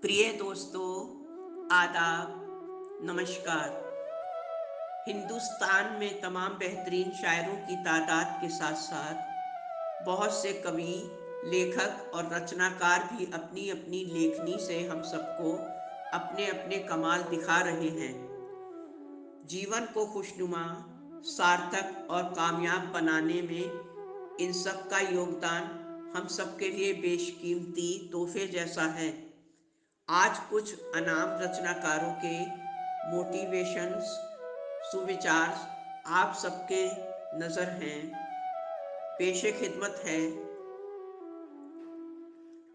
प्रिय दोस्तों, आदाब, नमस्कार। हिंदुस्तान में तमाम बेहतरीन शायरों की तादाद के साथ साथ बहुत से कवि, लेखक और रचनाकार भी अपनी अपनी लेखनी से हम सबको अपने अपने कमाल दिखा रहे हैं। जीवन को खुशनुमा, सार्थक और कामयाब बनाने में इन सब का योगदान हम सबके लिए बेशकीमती तोहफे जैसा है। आज कुछ अनाम रचनाकारों के मोटिवेशंस, सुविचार आप सबके नज़र हैं। पेशे खिदमत है।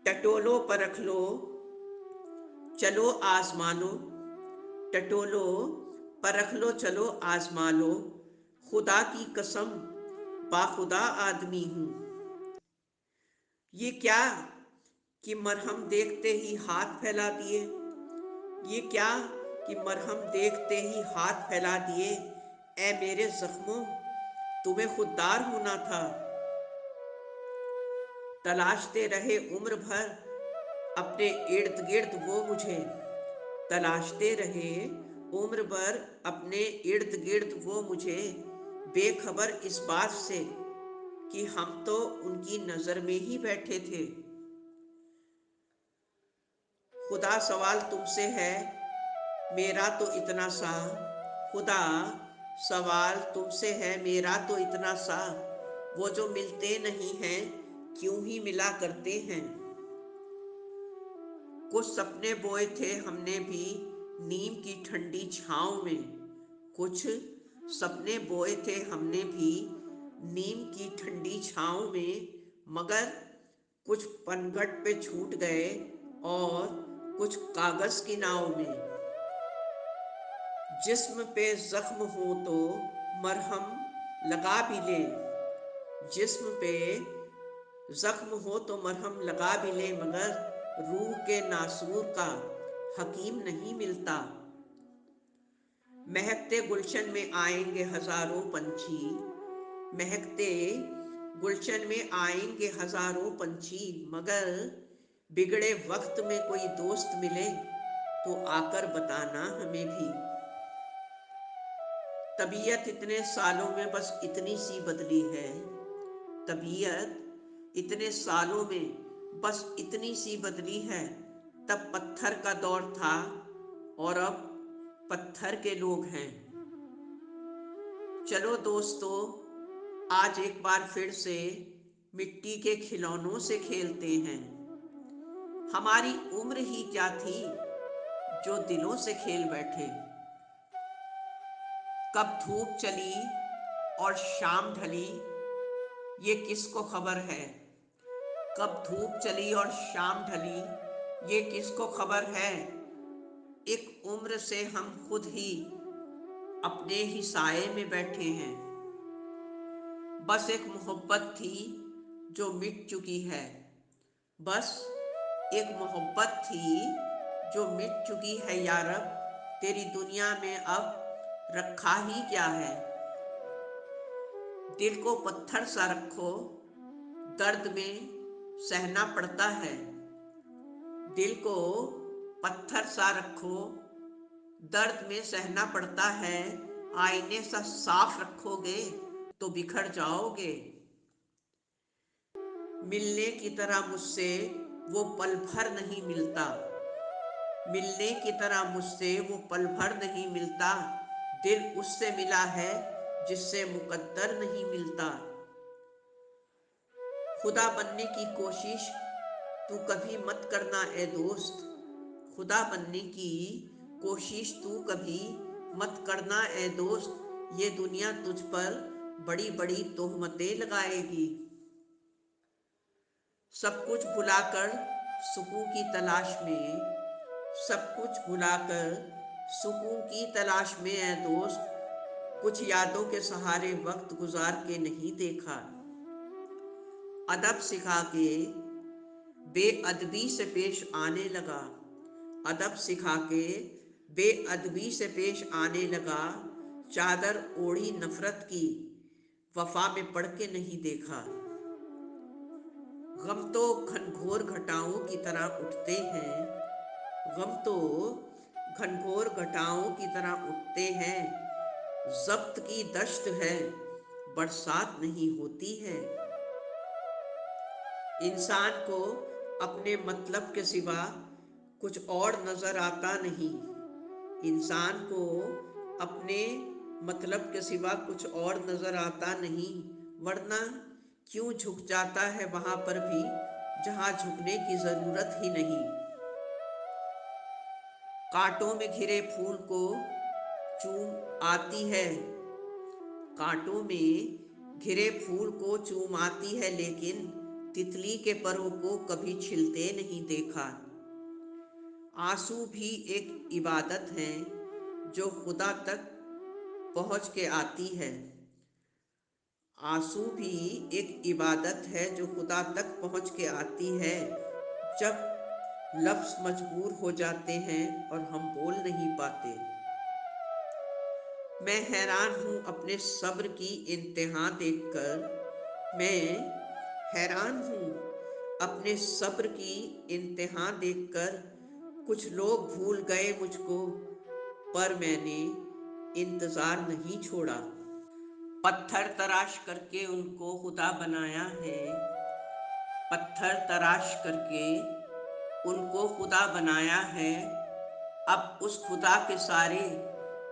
टटोलो परख लो, चलो आजमा लो। टटोलो परख लो, चलो आजमा लो। खुदा की कसम, बाखुदा आदमी हूँ। ये क्या कि मरहम देखते ही हाथ फैला दिए। ये क्या कि मरहम देखते ही हाथ फैला दिए। ए मेरे जख्मों, तुम्हें खुददार होना था। तलाशते रहे उम्र भर अपने इर्द गिर्द वो मुझे। तलाशते रहे उम्र भर अपने इर्द गिर्द वो मुझे, बेखबर इस बात से कि हम तो उनकी नज़र में ही बैठे थे। खुदा सवाल तुमसे है, मेरा तो इतना सा। खुदा सवाल तुमसे है, मेरा तो इतना सा। वो जो मिलते नहीं हैं, क्यों ही मिला करते हैं। कुछ सपने बोए थे हमने भी नीम की ठंडी छाँव में। कुछ सपने बोए थे हमने भी नीम की ठंडी छाँव में, मगर कुछ पनघट पे छूट गए और कुछ कागज़ की नाव में। जिस्म पे जख्म हो तो मरहम लगा भी ले। जिस्म पे जख्म हो तो मरहम लगा भी ले, मगर रूह के नासूर का हकीम नहीं मिलता। महकते गुलशन में आएंगे हजारों पंछी। महकते गुलशन में आएंगे हजारों पंछी, मगर बिगड़े वक्त में कोई दोस्त मिले तो आकर बताना हमें भी। तबीयत इतने सालों में बस इतनी सी बदली है। तबीयत इतने सालों में बस इतनी सी बदली है। तब पत्थर का दौर था और अब पत्थर के लोग हैं। चलो दोस्तों, आज एक बार फिर से मिट्टी के खिलौनों से खेलते हैं। हमारी उम्र ही क्या थी जो दिलों से खेल बैठे। कब धूप चली और शाम ढली, ये किसको खबर है। कब धूप चली और शाम ढली, ये किसको खबर है। एक उम्र से हम खुद ही अपने ही साये में बैठे हैं। बस एक मोहब्बत थी जो मिट चुकी है। बस एक मोहब्बत थी जो मिट चुकी है यारब। तेरी दुनिया में अब रखा ही क्या है। दिल को पत्थर सा रखो, दर्द में सहना पड़ता है। दिल को पत्थर सा रखो, दर्द में सहना पड़ता है। आईने सा साफ रखोगे तो बिखर जाओगे। मिलने की तरह मुझसे वो पल भर नहीं मिलता। मिलने की तरह मुझसे वो पल भर नहीं मिलता। दिल उससे मिला है जिससे मुकद्दर नहीं मिलता। खुदा बनने की कोशिश तू कभी मत करना ए दोस्त। खुदा बनने की कोशिश तू कभी मत करना ए दोस्त। ये दुनिया तुझ पर बड़ी बड़ी तोहमतें लगाएगी। सब कुछ भुलाकर सुकून की तलाश में, सब कुछ भुलाकर सुकून की तलाश में है दोस्त। कुछ यादों के सहारे वक्त गुजार के नहीं देखा। अदब सिखा के बेअदबी से पेश आने लगा। अदब सिखा के बेअदबी से पेश आने लगा। चादर ओढ़ी नफरत की, वफा में पढ़ के नहीं देखा। गम तो घनघोर घटाओं की तरह उठते हैं। गम तो घनघोर घटाओं की तरह उठते हैं, जब्त की दश्त है, बरसात नहीं होती है। इंसान को अपने मतलब के सिवा कुछ और नजर आता नहीं। इंसान को अपने मतलब के सिवा कुछ और नजर आता नहीं, वरना क्यों झुक जाता है वहां पर भी जहां झुकने की जरूरत ही नहीं। कांटों में घिरे फूल को चूम आती है, कांटों में घिरे फूल को चूम आती है, लेकिन तितली के परों को कभी छिलते नहीं देखा। आंसू भी एक इबादत है जो खुदा तक पहुंच के आती है। आंसू भी एक इबादत है जो खुदा तक पहुंच के आती है। जब लफ्ज मजबूर हो जाते हैं और हम बोल नहीं पाते। मैं हैरान हूँ अपने सब्र की इंतहा देखकर। मैं हैरान हूँ अपने सब्र की इंतहा देखकर। कुछ लोग भूल गए मुझको, पर मैंने इंतजार नहीं छोड़ा। पत्थर तराश करके उनको खुदा बनाया है, पत्थर तराश करके उनको खुदा बनाया है। अब उस खुदा के सारे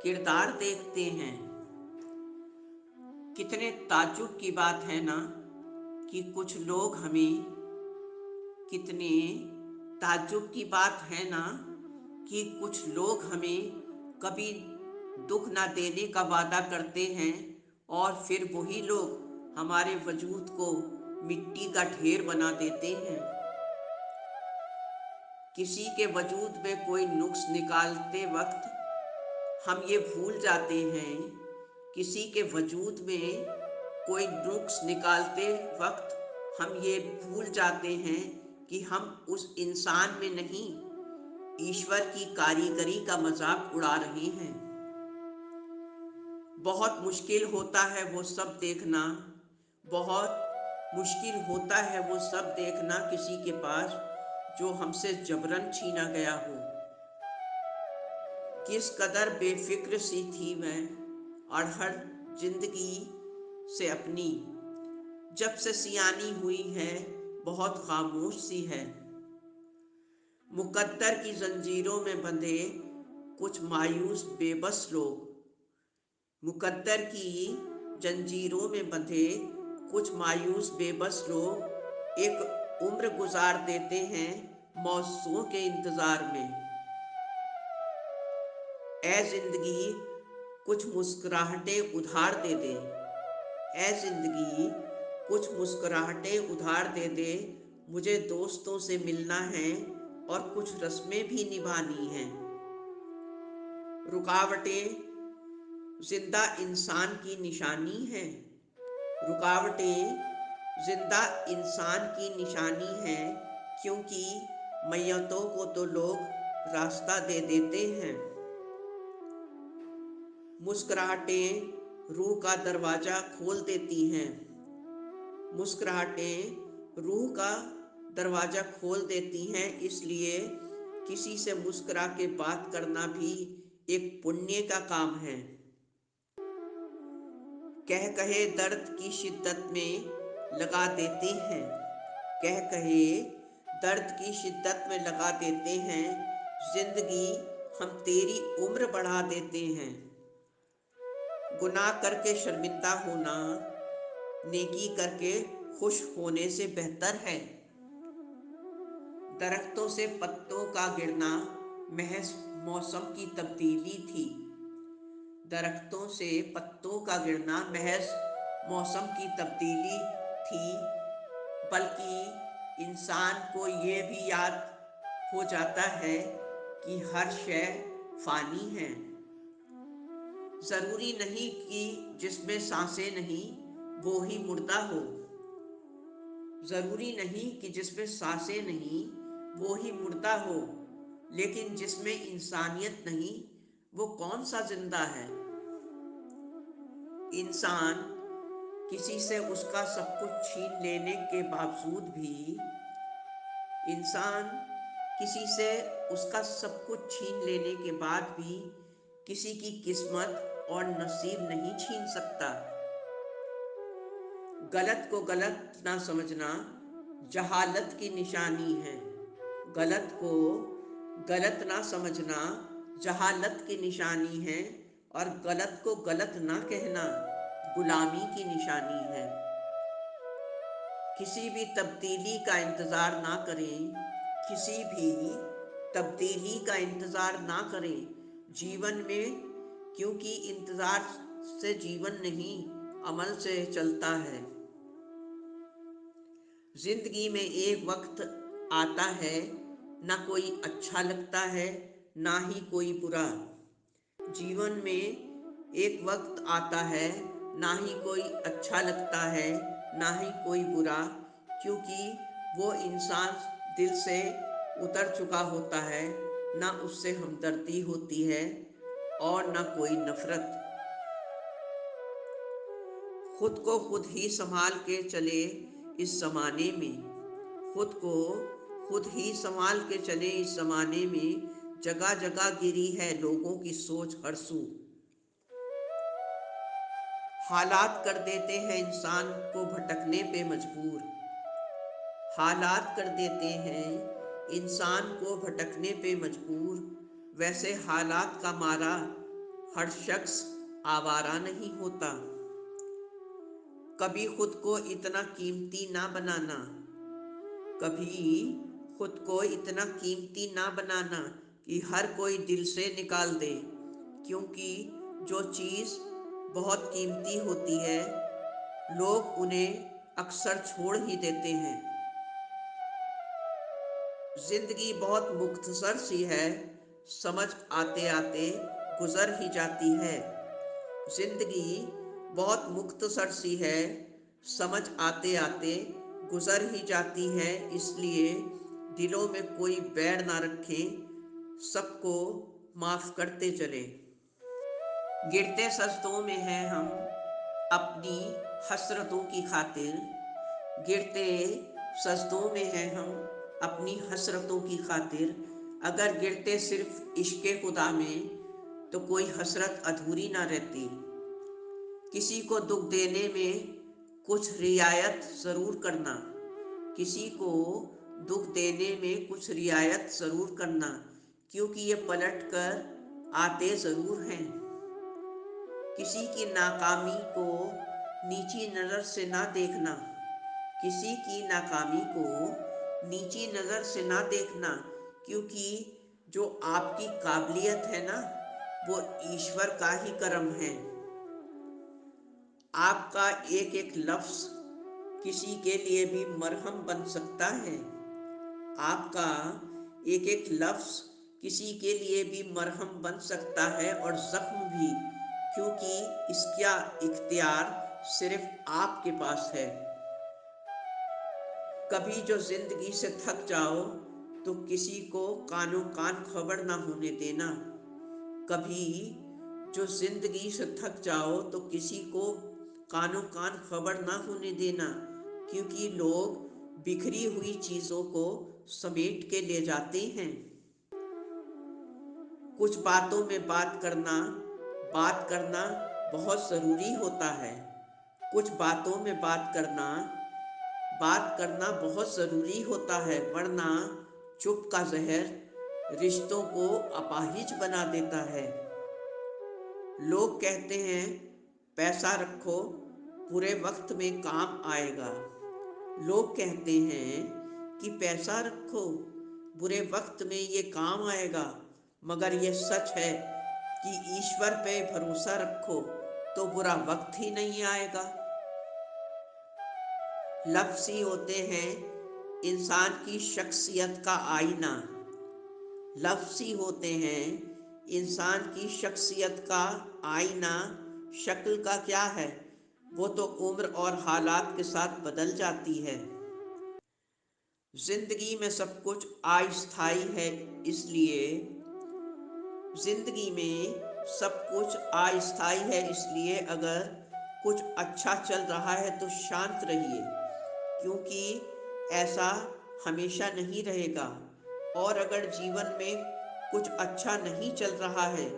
किरदार देखते हैं। कितने ताज्जुब की बात है ना कि कुछ लोग हमें, कितने ताज्जुब की बात है ना कि कुछ लोग हमें कभी दुख ना देने का वादा करते हैं और फिर वही लोग हमारे वजूद को मिट्टी का ढेर बना देते हैं। किसी के वजूद में कोई नुक्स निकालते वक्त हम ये भूल जाते हैं, किसी के वजूद में कोई नुक्स निकालते वक्त हम ये भूल जाते हैं कि हम उस इंसान में नहीं, ईश्वर की कारीगरी का मजाक उड़ा रहे हैं। बहुत मुश्किल होता है वो सब देखना, बहुत मुश्किल होता है वो सब देखना किसी के पास जो हमसे जबरन छीना गया हो। किस कदर बेफिक्र सी थी मैं अड़हर जिंदगी से अपनी, जब से सियानी हुई है बहुत खामोश सी है। मुकद्दर की जंजीरों में बंधे कुछ मायूस बेबस लोग, मुकद्दर की जंजीरों में बंधे कुछ मायूस बेबस लोग एक उम्र गुजार देते हैं मौसों के इंतजार में। ए जिंदगी कुछ मुस्कुराहटें उधार दे दे, ए जिंदगी कुछ मुस्कुराहटें उधार दे दे। मुझे दोस्तों से मिलना है और कुछ रस्में भी निभानी हैं। रुकावटें जिंदा इंसान की निशानी है, रुकावटें जिंदा इंसान की निशानी है, क्योंकि मैयतों को तो लोग रास्ता दे देते हैं। मुस्कुराहटें रूह का दरवाजा खोल देती हैं, मुस्कुराहटें रूह का दरवाजा खोल देती हैं। इसलिए किसी से मुस्कुरा के बात करना भी एक पुण्य का काम है। कह कहे दर्द की शिद्दत में लगा देते हैं, कह कहे दर्द की शिद्दत में लगा देते हैं। जिंदगी हम तेरी उम्र बढ़ा देते हैं। गुनाह करके शर्मिंदा होना नेकी करके खुश होने से बेहतर है। दरख्तों से पत्तों का गिरना महज मौसम की तब्दीली थी, दरख्तों से पत्तों का गिरना महज मौसम की तब्दीली थी। बल्कि इंसान को ये भी याद हो जाता है कि हर शय फानी है। जरूरी नहीं कि जिसमें सांसें नहीं वो ही मुर्दा हो, जरूरी नहीं कि जिसमें सांसें नहीं वो ही मुर्दा हो, लेकिन जिसमें इंसानियत नहीं वो कौन सा जिंदा है। इंसान किसी से उसका सब कुछ छीन लेने के बावजूद भी, इंसान किसी से उसका सब कुछ छीन लेने के बाद भी किसी की किस्मत और नसीब नहीं छीन सकता। गलत को गलत ना समझना जहालत की निशानी है। गलत को गलत ना समझना जहालत की निशानी है, और गलत को गलत ना कहना गुलामी की निशानी है। किसी भी तब्दीली का इंतज़ार ना करें, किसी भी तब्दीली का इंतज़ार ना करें जीवन में, क्योंकि इंतज़ार से जीवन नहीं, अमल से चलता है। जिंदगी में एक वक्त आता है, ना कोई अच्छा लगता है ना ही कोई बुरा। जीवन में एक वक्त आता है, ना ही कोई अच्छा लगता है ना ही कोई बुरा, क्योंकि वो इंसान दिल से उतर चुका होता है। ना उससे हमदर्दी होती है और ना कोई नफरत। खुद को खुद ही संभाल के चले इस ज़माने में, खुद को खुद ही संभाल के चले इस ज़माने में। जगह जगह गिरी है लोगों की सोच हर सू। हालात कर देते हैं इंसान को भटकने पे मजबूर। हालात कर देते हैं इंसान को भटकने पे मजबूर। वैसे हालात का मारा हर शख्स आवारा नहीं होता। कभी खुद को इतना कीमती ना बनाना, कभी खुद को इतना कीमती ना बनाना कि हर कोई दिल से निकाल दे, क्योंकि जो चीज़ बहुत कीमती होती है लोग उन्हें अक्सर छोड़ ही देते हैं। जिंदगी बहुत मुख्तसर सी है, समझ आते आते गुजर ही जाती है। जिंदगी बहुत मुख्तसर सी है, समझ आते आते गुजर ही जाती है। इसलिए दिलों में कोई बैर ना रखें, सबको माफ़ करते चलें। गिरते सजदों में हैं हम अपनी हसरतों की खातिर। गिरते सजदों में हैं हम अपनी हसरतों की खातिर। अगर गिरते सिर्फ इश्क़े खुदा में तो कोई हसरत अधूरी ना रहती। किसी को दुख देने में कुछ रियायत ज़रूर करना, किसी को दुख देने में कुछ रियायत ज़रूर करना, क्योंकि ये पलट कर आते ज़रूर हैं। किसी की नाकामी को नीची नज़र से ना देखना, किसी की नाकामी को नीची नज़र से ना देखना, क्योंकि जो आपकी काबिलियत है ना, वो ईश्वर का ही करम है। आपका एक एक लफ्ज़ किसी के लिए भी मरहम बन सकता है। आपका एक एक लफ्ज़ किसी के लिए भी मरहम बन सकता है, और ज़ख्म भी, क्योंकि इसका इख्तियार सिर्फ आपके पास है। कभी जो ज़िंदगी से थक जाओ तो किसी को कानो कान खबर ना होने देना। कभी जो ज़िंदगी से थक जाओ तो किसी को कानो कान खबर ना होने देना, क्योंकि लोग बिखरी हुई चीज़ों को समेट के ले जाते हैं। कुछ बातों में बात करना बहुत ज़रूरी होता है। कुछ बातों में बात करना बहुत ज़रूरी होता है, वरना चुप का जहर रिश्तों को अपाहिज बना देता है। लोग कहते हैं पैसा रखो बुरे वक्त में काम आएगा। लोग कहते हैं कि पैसा रखो बुरे वक्त में ये काम आएगा, मगर ये सच है कि ईश्वर पे भरोसा रखो तो बुरा वक्त ही नहीं आएगा। लफ्ज़ ही होते हैं इंसान की शख्सियत का आईना। लफ्ज़ ही होते हैं इंसान की शख्सियत का आईना। शक्ल का क्या है, वो तो उम्र और हालात के साथ बदल जाती है। जिंदगी में सब कुछ अस्थायी है, इसलिए जिंदगी में सब कुछ अस्थायी है, इसलिए अगर कुछ अच्छा चल रहा है तो शांत रहिए, क्योंकि ऐसा हमेशा नहीं रहेगा। और अगर जीवन में कुछ अच्छा नहीं चल रहा है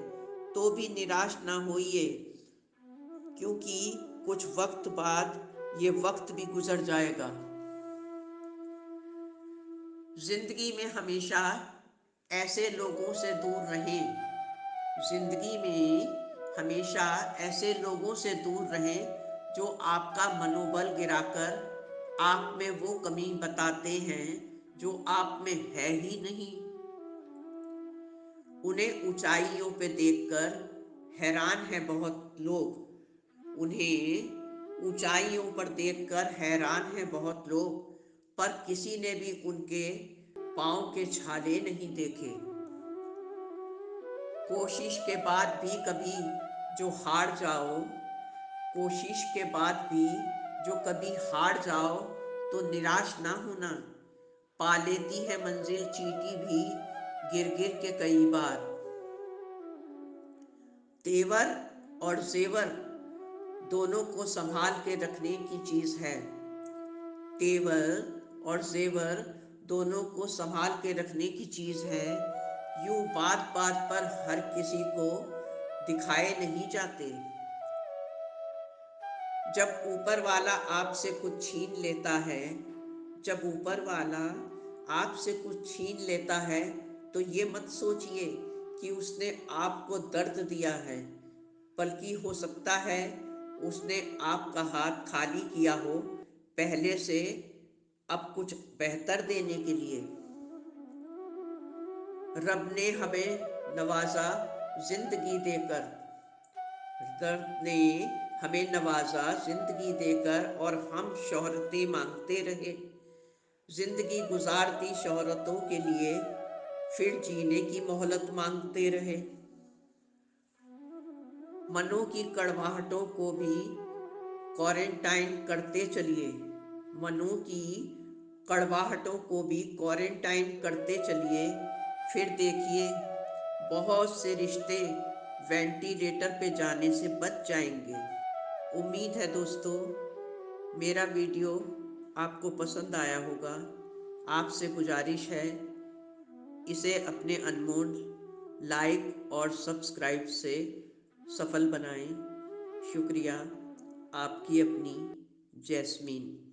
तो भी निराश ना होइए, क्योंकि कुछ वक्त बाद ये वक्त भी गुजर जाएगा। जिंदगी में हमेशा ऐसे लोगों से दूर रहें। जिंदगी में हमेशा ऐसे लोगों से दूर रहें जो आपका मनोबल गिराकर आप में वो कमी बताते हैं जो आप में है ही नहीं। उन्हें ऊंचाइयों पे देखकर हैरान है बहुत लोग। उन्हें ऊंचाइयों पर देखकर हैरान है बहुत लोग, पर किसी ने भी उनके पाँव के छाले नहीं देखे। कोशिश के बाद भी कभी जो हार जाओ, कोशिश के बाद भी जो कभी हार जाओ तो निराश ना होना। पा लेती है मंजिल चींटी भी गिर गिर के कई बार। तेवर और जेवर दोनों को संभाल के रखने की चीज है। तेवर और जेवर दोनों को संभाल के रखने की चीज है। यूं बात बात पर हर किसी को दिखाए नहीं जाते। जब ऊपर वाला आपसे कुछ छीन लेता है, जब ऊपर वाला आपसे कुछ छीन लेता है तो ये मत सोचिए कि उसने आपको दर्द दिया है, बल्कि हो सकता है उसने आपका हाथ खाली किया हो पहले से, अब कुछ बेहतर देने के लिए। रब ने हमें नवाजा जिंदगी देकर, दर्द ने हमें नवाजा जिंदगी देकर और हम शोहरतें मांगते रहे। जिंदगी गुजार दी शोहरतों के लिए, फिर जीने की मोहलत मांगते रहे। मनों की कड़वाहटों को भी क्वारंटाइन करते चलिए। मनों की कड़वाहटों को भी क्वारंटाइन करते चलिए, फिर देखिए बहुत से रिश्ते वेंटिलेटर पे जाने से बच जाएंगे। उम्मीद है दोस्तों मेरा वीडियो आपको पसंद आया होगा। आपसे गुजारिश है इसे अपने अनमोल लाइक और सब्सक्राइब से सफल बनाएं। शुक्रिया। आपकी अपनी जैस्मीन।